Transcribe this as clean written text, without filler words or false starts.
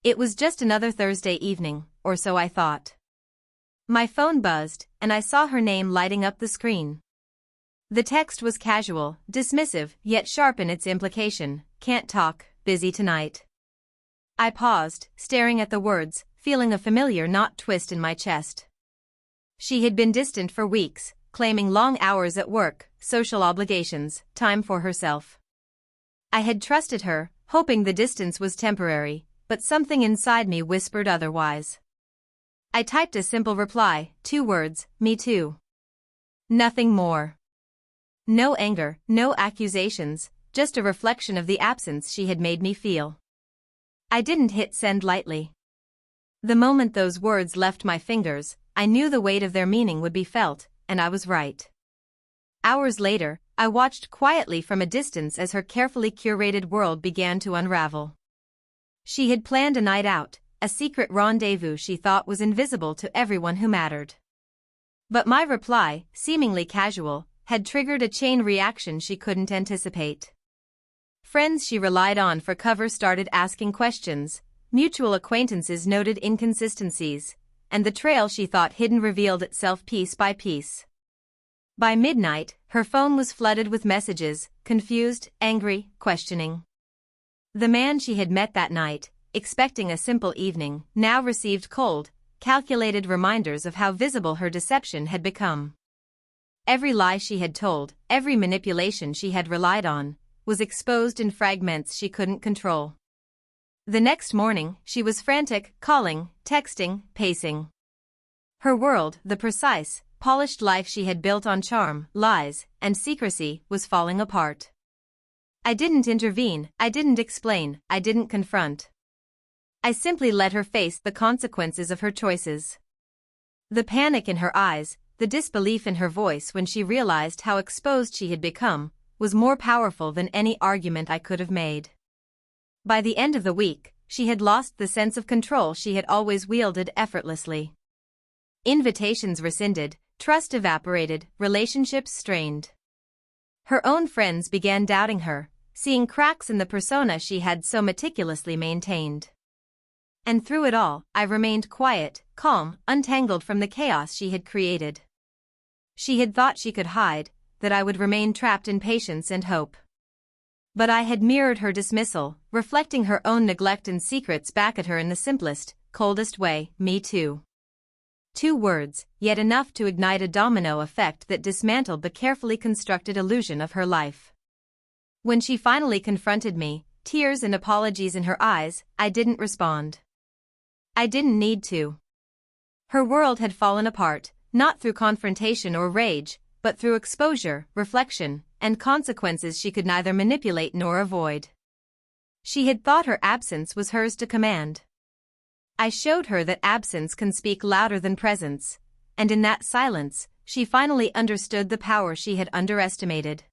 It was just another Thursday evening, or so I thought. My phone buzzed, and I saw her name lighting up the screen. The text was casual, dismissive, yet sharp in its implication. Can't talk, busy tonight. I paused, staring at the words, feeling a familiar knot twist in my chest. She had been distant for weeks, claiming long hours at work, social obligations, time for herself. I had trusted her, hoping the distance was temporary, but something inside me whispered otherwise. I typed a simple reply, 2 words, me too. Nothing more. No anger, no accusations, just a reflection of the absence she had made me feel. I didn't hit send lightly. The moment those words left my fingers, I knew the weight of their meaning would be felt, and I was right. Hours later, I watched quietly from a distance as her carefully curated world began to unravel. She had planned a night out, a secret rendezvous she thought was invisible to everyone who mattered. But my reply, seemingly casual, had triggered a chain reaction she couldn't anticipate. Friends she relied on for cover started asking questions, mutual acquaintances noted inconsistencies, and the trail she thought hidden revealed itself piece by piece. By midnight, her phone was flooded with messages, confused, angry, questioning. The man she had met that night, expecting a simple evening, now received cold, calculated reminders of how visible her deception had become. Every lie she had told, every manipulation she had relied on, was exposed in fragments she couldn't control. The next morning, she was frantic, calling, texting, pacing. Her world, the precise, polished life she had built on charm, lies, and secrecy, was falling apart. I didn't intervene, I didn't explain, I didn't confront. I simply let her face the consequences of her choices. The panic in her eyes, the disbelief in her voice when she realized how exposed she had become, was more powerful than any argument I could have made. By the end of the week, she had lost the sense of control she had always wielded effortlessly. Invitations rescinded, trust evaporated, relationships strained. Her own friends began doubting her, seeing cracks in the persona she had so meticulously maintained. And through it all, I remained quiet, calm, untangled from the chaos she had created. She had thought she could hide, that I would remain trapped in patience and hope. But I had mirrored her dismissal, reflecting her own neglect and secrets back at her in the simplest, coldest way, me too. 2 words, yet enough to ignite a domino effect that dismantled the carefully constructed illusion of her life. When she finally confronted me, tears and apologies in her eyes, I didn't respond. I didn't need to. Her world had fallen apart, not through confrontation or rage, but through exposure, reflection, and consequences she could neither manipulate nor avoid. She had thought her absence was hers to command. I showed her that absence can speak louder than presence, and in that silence, she finally understood the power she had underestimated.